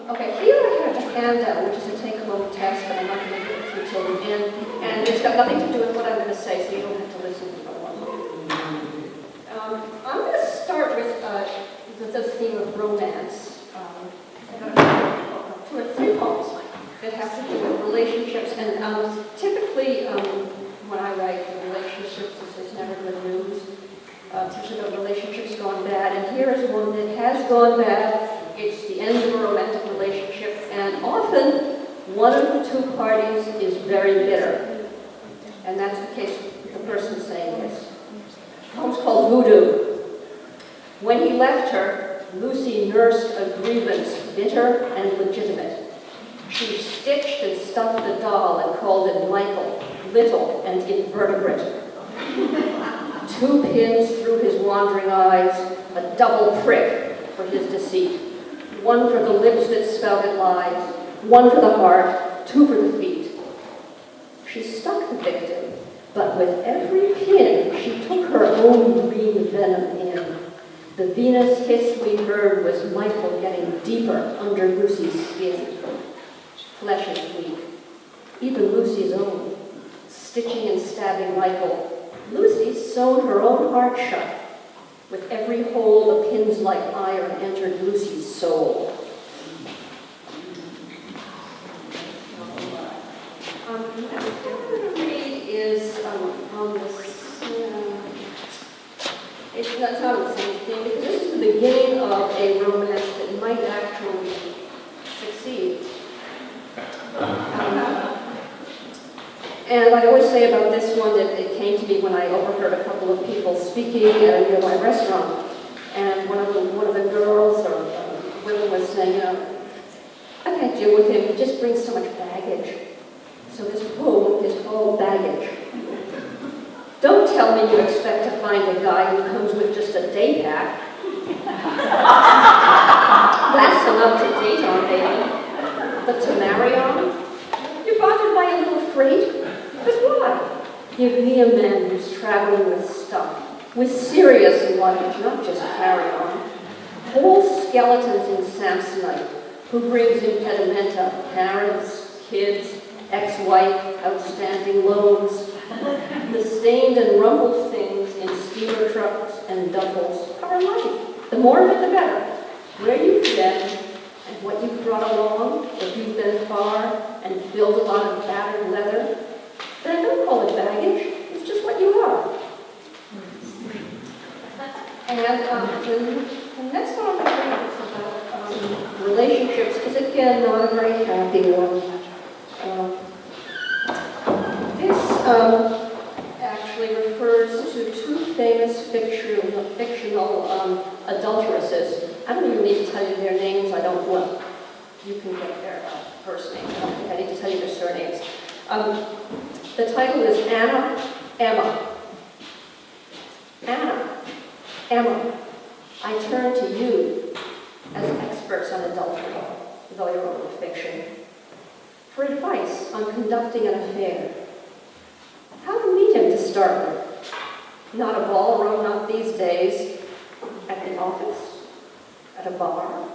Okay, here I have a handout, which is a take-home test, but I'm not going to give it to you till the end. And it's got nothing to do with what I'm going to say, so you don't have to listen to it. I'm going to start with the theme of romance. I've got two or three poems that have to do with relationships. And typically, when I write relationships, this is never good news. Especially about relationships gone bad. And here is one that has gone bad. It's the end of a romantic relationship, and often one of the two parties is very bitter. And that's the case with the person saying this. The poem's called Voodoo. When he left her, Lucy nursed a grievance, bitter and legitimate. She stitched and stuffed the doll and called it Michael, little and invertebrate. 2 pins through his wandering eyes, a double prick for his deceit. 1 for the lips that spouted lies, 1 for the heart, 2 for the feet. She stuck the victim, but with every pin she took her own green venom in. The Venus hiss we heard was Michael getting deeper under Lucy's skin. Flesh is weak, even Lucy's own. Stitching and stabbing Michael, Lucy sewed her own heart shut. With every hole, the pins like iron entered Lucy's soul. The next one I'm going to read is on this. It's not the same thing, because this is the beginning of a romance that might actually succeed. And I always say about this one that it came to me when I overheard a couple of people speaking at a nearby restaurant. And one of the girls or women was saying, I can't deal with him, he just brings so much baggage. So this poem is all baggage. Don't tell me you expect to find a guy who comes with just a day pack. That's enough to date on, baby. But to marry on? You're bothered by a little freight? But why? Give me a man who's traveling with stuff, with serious luggage, not just carry-on. Whole skeletons in Samsonite, who brings impedimenta, parents, kids, ex-wife, outstanding loans. The stained and rumpled things in steamer trucks and duffels are life. The more of it, the better. Where you've been and what you've brought along, if you've been far and filled a lot of battered leather, then don't call it baggage. It's just what you are. And the next one I'm going to read is about relationships, is again not a very happy one. This actually refers to 2 famous fictional adulteresses. I don't even need to tell you their names. I don't want. You can get their first names. I don't think I need to tell you their surnames. The title is Anna, Emma. Anna, Emma, I turn to you as experts on adultery, though you're only fiction, for advice on conducting an affair. How to meet him to start with? Not a ballroom, not these days. At the office? At a bar?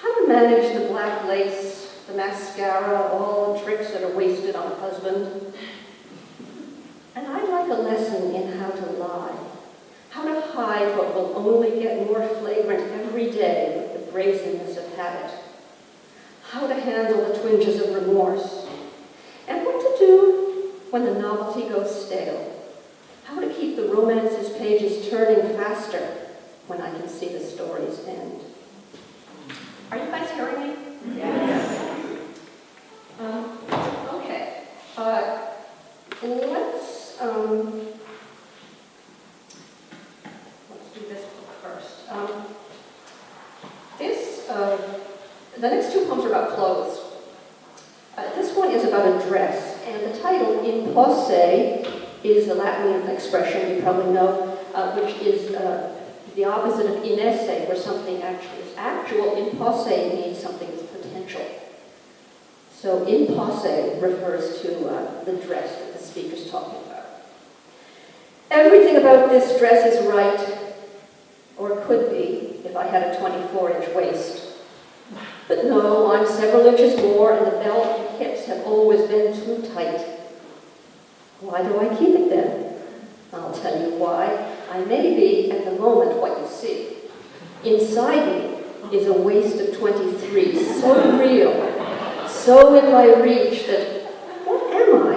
How to manage the black lace, the mascara, all the tricks that are wasted on a husband. And I'd like a lesson in how to lie, how to hide what will only get more flagrant every day with the brazenness of habit, how to handle the twinges of remorse, and what to do when the novelty goes stale, how to keep the romance's pages turning faster when I can see the story's end. Are you guys hearing me? Yes. Okay. Let's do this book first. The next 2 poems are about clothes. This one is about a dress, and the title, Imposse, is a Latin expression you probably know, which is the opposite of inesse, where something actually is actual. Imposse means something is potential. So imposse refers to the dress that the speaker's talking about. Everything about this dress is right, or could be, if I had a 24-inch waist. But no, I'm several inches more, and the belt and hips have always been too tight. Why do I keep it then? I'll tell you why. I may be, at the moment, what you see. Inside me is a waist of 23, so real, so in my reach that, what am I?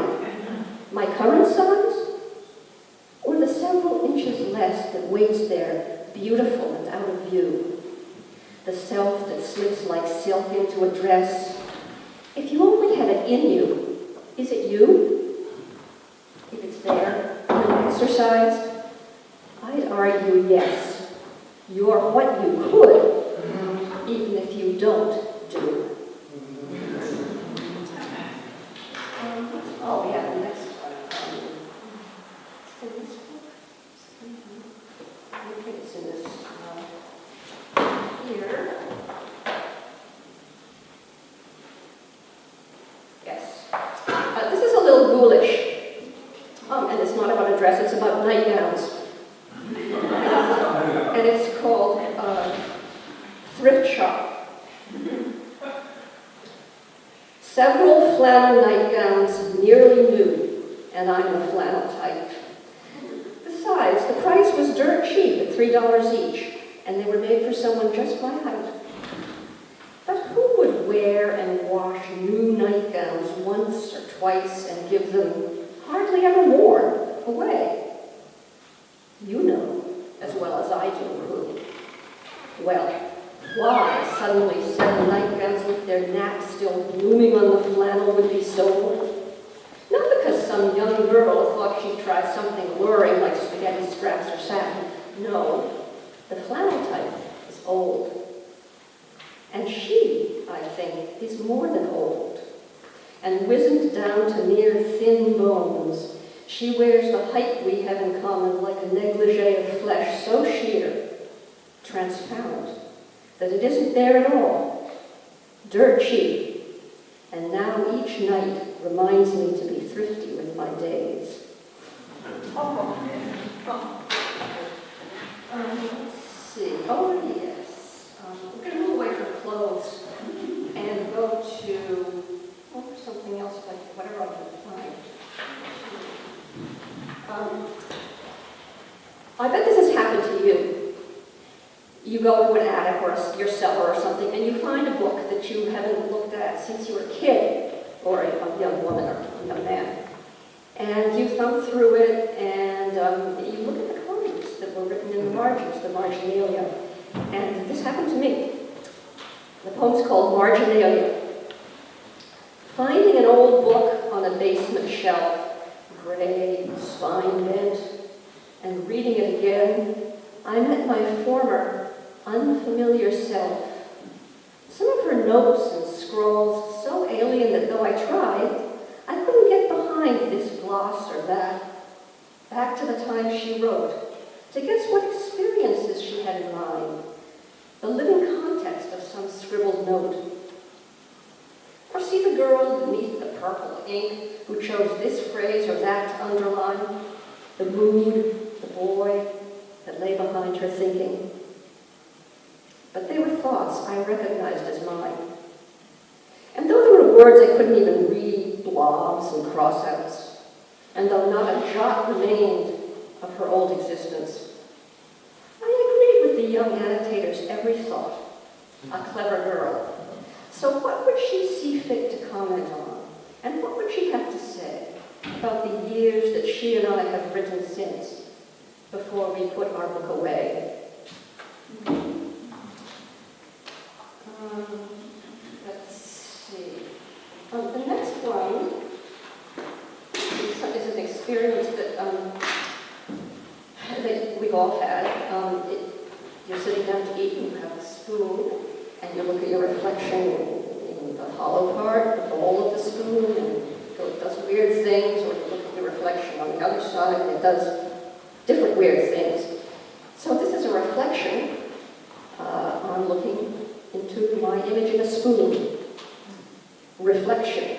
My current size? Or the several inches less that waits there, beautiful and out of view? The self that slips like silk into a dress. If you only had it in you, is it you? If it's there, exercised, I'd argue yes. You're what you could, even if you don't do. Oh yeah, the next one. Is this book? I think it's in this here. Yes. This is a little ghoulish. And it's not about a dress, it's about nightgowns. And it's called Thrift Shop. Several flannel nightgowns, nearly new, and I'm the flannel type. Besides, the price was dirt cheap at $3 each, and they were made for someone just my height. But who would wear and wash new nightgowns once or twice and give them hardly ever worn away? You know as well as I do who. Well, why suddenly 7 nightgowns with their naps still blooming on the flannel would be sold? Not because some young girl thought she'd try something alluring like spaghetti scraps or satin. No, the flannel type is old. And she, I think, is more than old. And wizened down to mere thin bones, she wears the height we have in common like a negligee of flesh so sheer, transparent, that it isn't there at all, dirt cheap, and now each night reminds me to be thrifty with my days. Let's see. Oh, yes. We're going to move away from clothes and go to something else, but whatever I can find. I bet this has happened to you. You go to an attic or your cellar or something, and you find a book that you haven't looked at since you were a kid, or a young woman or a young man. And you thumb through it, and you look at the comments that were written in the margins, the Marginalia. And this happened to me. The poem's called Marginalia. Finding an old book on a basement shelf, gray, spine bent, and reading it again, I met my former, unfamiliar self. Some of her notes and scrawls so alien that though I tried, I couldn't get behind this gloss or that, back to the time she wrote, to guess what experiences she had in mind, the living context of some scribbled note. Or see the girl beneath the purple ink who chose this phrase or that to underline, the mood, the boy that lay behind her thinking. But they were thoughts I recognized as mine. And though there were words I couldn't even read, blobs and crossouts, and though not a jot remained of her old existence, I agreed with the young annotator's every thought. A clever girl. So what would she see fit to comment on? And what would she have to say about the years that she and I have written since, before we put our book away? Let's see. The next one is an experience that we've all had. You're sitting down to eat and you have a spoon, and you look at your reflection in the hollow part, the bowl of the spoon, and it does weird things, or you look at your reflection on the other side, and it does different weird things. So this is a reflection on looking into my image in a spoon. Reflection.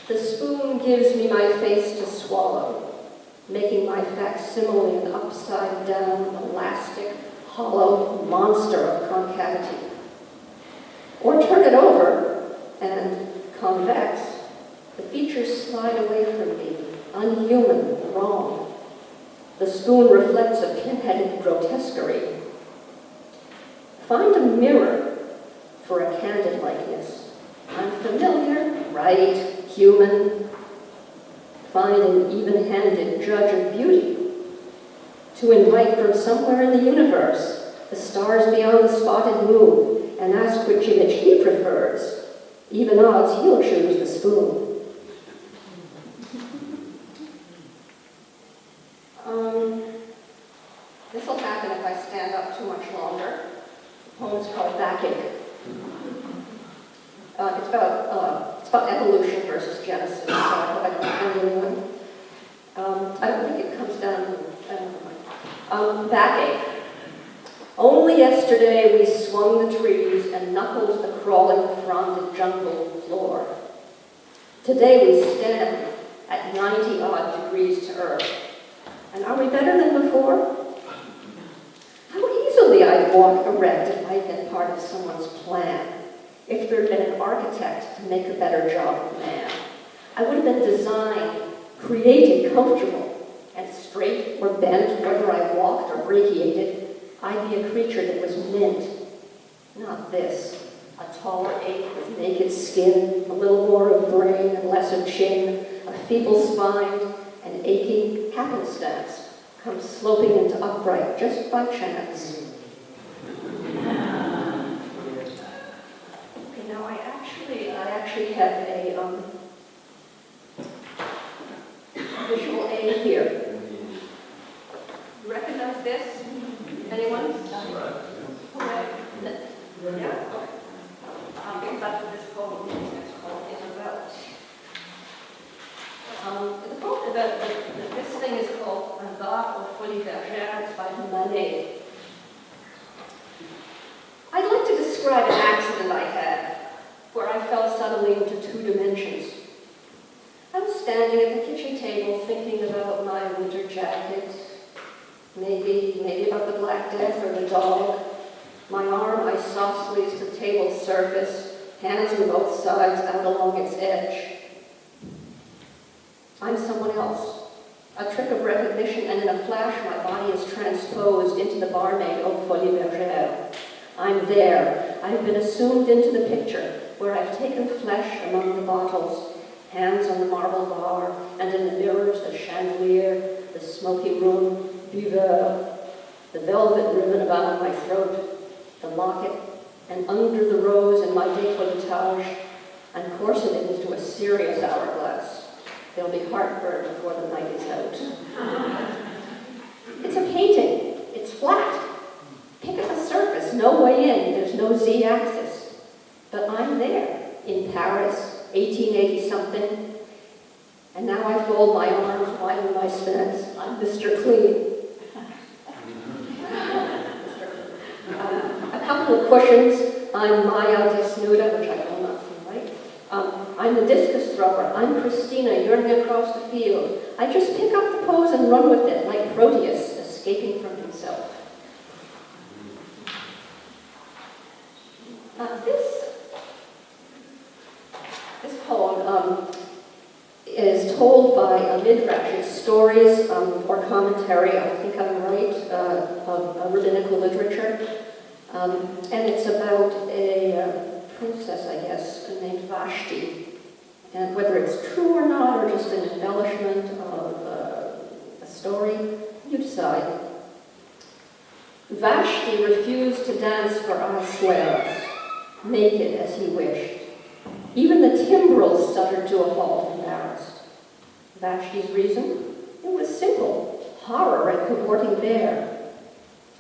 The spoon gives me my face to swallow, making my facsimile an upside-down, elastic, hollow monster of concavity. Or turn it over, and convex, the features slide away from me, unhuman, wrong. The spoon reflects a pin-headed grotesquerie. Find a mirror for a candid likeness. Unfamiliar, right, human. Find an even-handed judge of beauty to invite from somewhere in the universe the stars beyond the spotted moon and ask which image he prefers. Even odds, he'll choose the spoon. This will happen if I stand up too much longer. The poem's called Backache. It's about evolution versus Genesis, so I hope I don't offend anyone. I don't think it comes down. Backache. Only yesterday we swung the trees and knuckled the crawling, fronded jungle floor. Today we stand at 90-odd degrees to earth. And are we better than before? How easily I'd walk erect if I'd been part of someone's plan. If there'd been an architect to make a better job of man. I would have been designed, created, comfortable, and straight or bent, whether I walked or brachiated, I'd be a creature that was mint. Not this, a taller ape with naked skin, a little more of brain and less of chin, a feeble spine, an aching happenstance, comes sloping into upright just by chance. Okay, now I actually have a visual aid here. You recognize this? Anyone? Okay. Yeah? Okay. Because that's what this poem is about. This thing is called Un bar aux folies bergères. It's by Manet. I'd like to describe an accident I had where I fell suddenly into two dimensions. I was standing at the kitchen table thinking about my winter jacket, maybe about the Black Death or the dog. My arm isosceles the table's surface, hands on both sides out along its edge. I'm someone else. A trick of recognition, and in a flash my body is transposed into the barmaid aux folies bergères. I'm there. I've been assumed into the picture, where I've taken flesh among the bottles, hands on the marble bar, and in the mirrors the chandelier, the smoky room, buveur, the velvet ribbon about my throat, the locket, and under the rose in my décolletage, and corseted into a serious hourglass. There'll be heartburn before the night is out. It's a painting. It's flat. Pick up a surface, no way in, there's no z-axis. But I'm there, in Paris, 1880-something, and now I fold my arms, widen my stance. I'm Mr. Clean. A couple of cushions. I'm Maya Desnuda, which I will not see, right? I'm the discus thrower. I'm Christina, yearning across the field. I just pick up the pose and run with it, like Proteus escaping from himself. This poem is told by a midrash. It's stories or commentary, I think I'm right, of rabbinical literature. And it's about a princess, I guess, named Vashti. And whether it's true or not, or just an embellishment of a story, you decide. Vashti refused to dance for Ahasuerus, naked as he wished. Even the timbrels stuttered to a halt, embarrassed. Vashti's reason? It was simple. Horror at cavorting bare.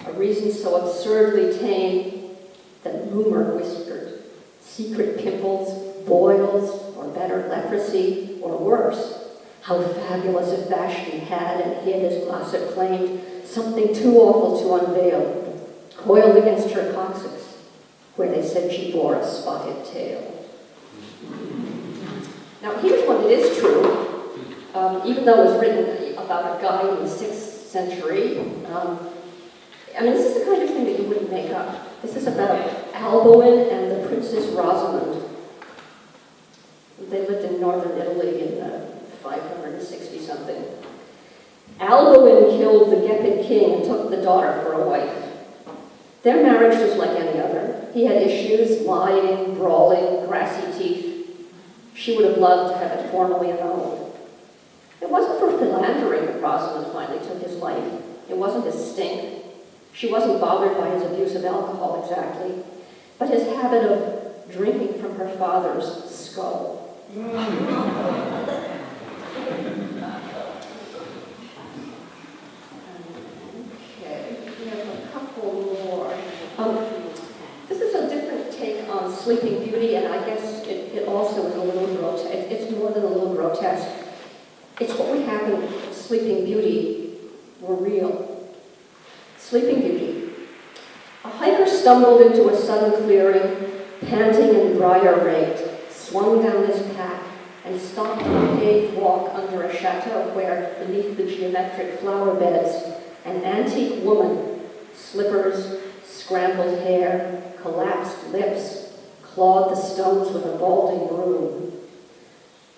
A reason so absurdly tame that rumor whispered. Secret pimples, boils, or better, leprosy, or worse. How fabulous if Vashti had and hid, as gossip claimed, something too awful to unveil, coiled against her coccyx, where they said she bore a spotted tail. Now, here's one that is true, even though it was written about a guy in the 6th century. This is the kind of thing that you wouldn't make up. This is about Alboin and the Princess Rosamond. They lived in northern Italy in 560-something. Alboin killed the Gepid king and took the daughter for a wife. Their marriage was like any other. He had issues, lying, brawling, grassy teeth. She would have loved to have it formally annulled. It wasn't for philandering that Rosamond finally took his life. It wasn't his stink. She wasn't bothered by his abuse of alcohol exactly, but his habit of drinking from her father's skull. Okay, we have a couple more. This is a different take on Sleeping Beauty, and I guess it also is a little grotesque. It's more than a little grotesque. It's what would happen if Sleeping Beauty were real. Sleeping Beauty. A hiker stumbled into a sudden clearing, panting and briar-raked, swung down his pack, and stopped on a paved walk under a chateau where, beneath the geometric flower beds, an antique woman, slippers, scrambled hair, collapsed lips, clawed the stones with a balding broom.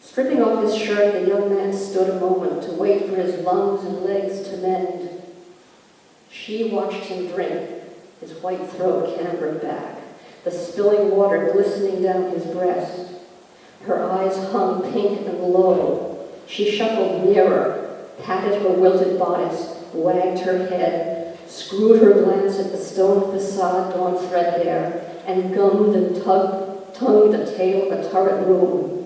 Stripping off his shirt, the young man stood a moment to wait for his lungs and legs to mend. She watched him drink, his white throat cambered back, the spilling water glistening down his breast. Her eyes hung pink and low. She shuffled nearer, patted her wilted bodice, wagged her head, screwed her glance at the stone facade gone threadbare, and gummed and tongued the tail of a turret room.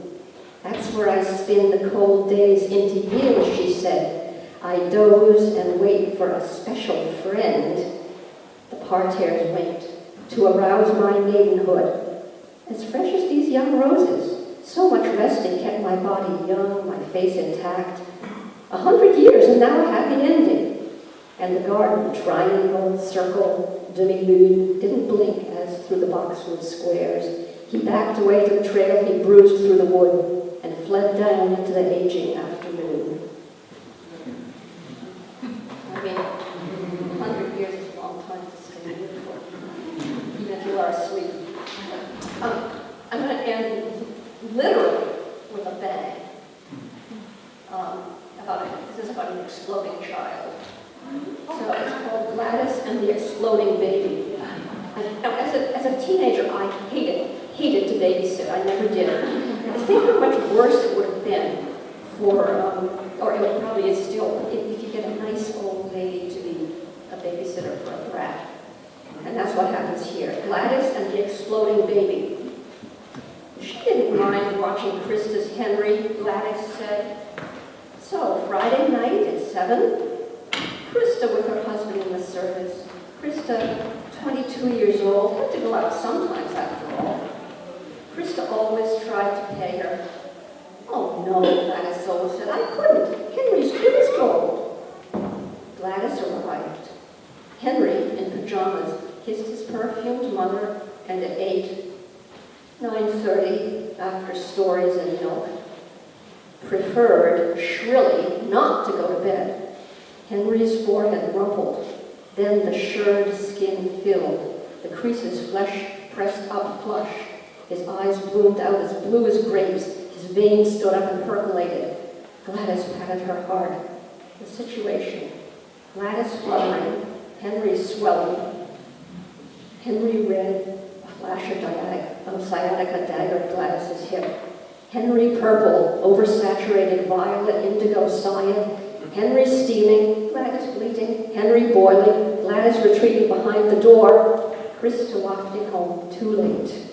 That's where I spin the cold days into years, she said. I doze and wait for a special friend. The parterres winked, to arouse my maidenhood. As fresh as these young roses, so much resting kept my body young, my face intact. 100 years and now a happy ending. And the garden, triangle, circle, demi-lune, didn't blink as through the boxwood squares. He backed away to the trail he bruised through the wood and fled down into the aging afternoon. I mean, 100 years is a long time to stay in for, even if you are asleep. I'm going to end literally with a bang. This is about an exploding child. So it's called Gladis and the Exploding Baby. Now, as a teenager, I hated to babysit. I never did. I think how much worse it would have been for, or it probably is still, if you get a nice old lady to be a babysitter for a brat. And that's what happens here. Gladys and the Exploding Baby. She didn't mind watching Krista's Henry, Gladys said. So, Friday night at 7, Krista with her husband in the service. Krista, 22 years old, had to go out sometimes after all. Krista always tried to pay her. Oh no, Gladys always said, I couldn't. Henry's good as gold. Gladys arrived. Henry, in pajamas, kissed his perfumed mother, and at 9:30, after stories and milk, preferred, shrilly, not to go to bed. Henry's forehead rumpled, then the shirred skin filled, the creases flesh pressed up flush. His eyes bloomed out as blue as grapes, his veins stood up and percolated. Gladys patted her heart. The situation. Gladys fluttering, Henry swelling. Henry red, a flash of sciatica daggered Gladys's hip. Henry purple, oversaturated violet, indigo cyan. Henry steaming, Gladys bleating. Henry boiling, Gladys retreating behind the door. Krista wafting home too late.